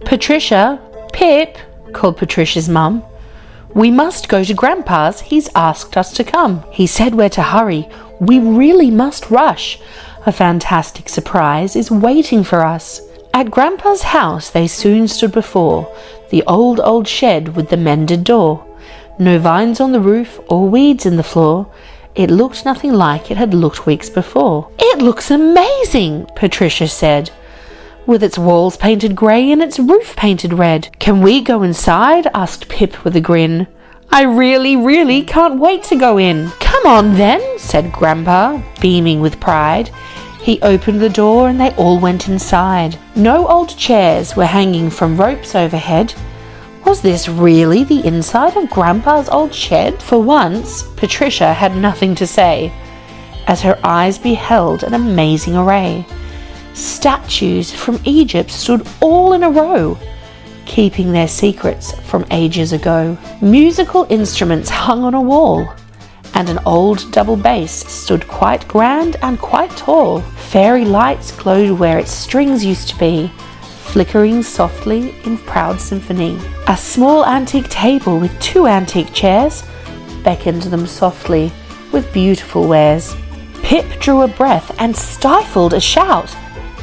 "Patricia, Pip," called Patricia's mum. "We must go to Grandpa's. He's asked us to come. He said we're to hurry. We really must rush. A fantastic surprise is waiting for us." At Grandpa's house they soon stood before the old shed with the mended door. No vines on the roof or weeds in the floor. It looked nothing like it had looked weeks before. "It looks amazing," Patricia said, "with its walls painted grey and its roof painted red." "Can we go inside?" asked Pip with a grin. "I really can't wait to go in." "Come on then," said Grandpa, beaming with pride. He opened the door and they all went inside. No old chairs were hanging from ropes overhead. Was this really the inside of Grandpa's old shed? For once, Patricia had nothing to say, as her eyes beheld an amazing array. Statues from Egypt stood all in a row, keeping their secrets from ages ago. Musical instruments hung on a wall, and an old double bass stood quite grand and quite tall. Fairy lights glowed where its strings used to be, flickering softly in proud symphony. A small antique table with 2 antique chairs beckoned them softly with beautiful wares. Pip drew a breath and stifled a shout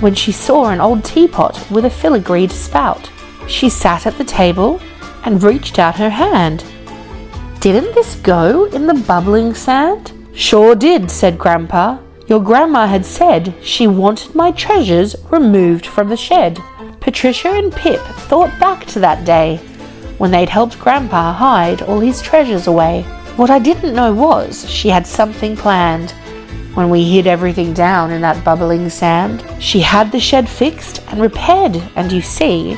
when she saw an old teapot with a filigreed spout. She sat at the table and reached out her hand. "Didn't this go in the bubbling sand?" "Sure did," said Grandpa. "Your grandma had said she wanted my treasures removed from the shed." Patricia and Pip thought back to that day when they'd helped Grandpa hide all his treasures away. "What I didn't know was she had something planned when we hid everything down in that bubbling sand. She had the shed fixed and repaired, and you see,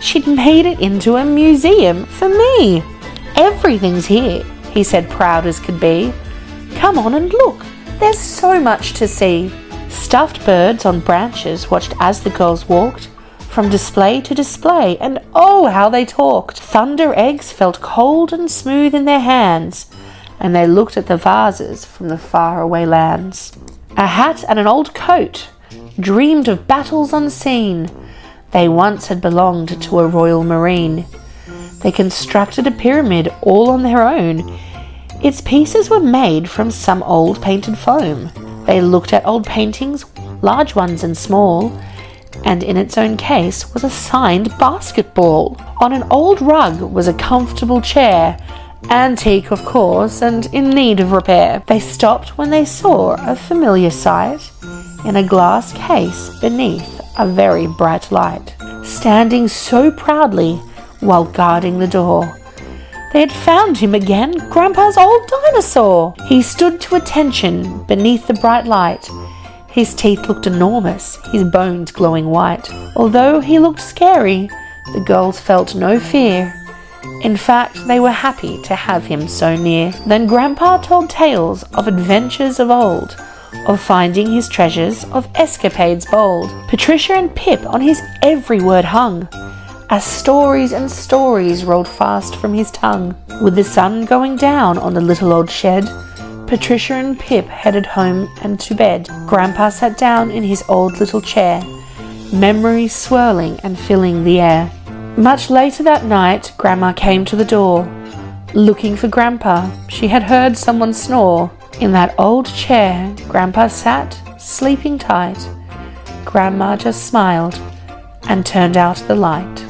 she'd made it into a museum for me. Everything's here," he said, proud as could be. "Come on and look, there's so much to see." Stuffed birds on branches watched as the girls walked from display to display, and oh, how they talked. Thunder eggs felt cold and smooth in their hands, and they looked at the vases from the faraway lands. A hat and an old coat dreamed of battles unseen. They once had belonged to a royal marine. They constructed a pyramid all on their own. Its pieces were made from some old painted foam. They looked at old paintings, large ones and small, and in its own case was a signed basketball. On an old rug was a comfortable chair, antique of course, and in need of repair. They stopped when they saw a familiar sight in a glass case beneath a very bright light, standing so proudly while guarding the door. They had found him again, Grandpa's old dinosaur. He stood to attention beneath the bright light. His teeth looked enormous, his bones glowing white. Although he looked scary, the girls felt no fear. In fact, they were happy to have him so near. Then Grandpa told tales of adventures of old, of finding his treasures, of escapades bold. Patricia and Pip on his every word hung, as stories and stories rolled fast from his tongue. With the sun going down on the little old shed, Patricia and Pip headed home and to bed. Grandpa sat down in his old little chair, memories swirling and filling the air. Much later that night, Grandma came to the door, looking for Grandpa. She had heard someone snore. In that old chair, Grandpa sat, sleeping tight. Grandma just smiled and turned out the light.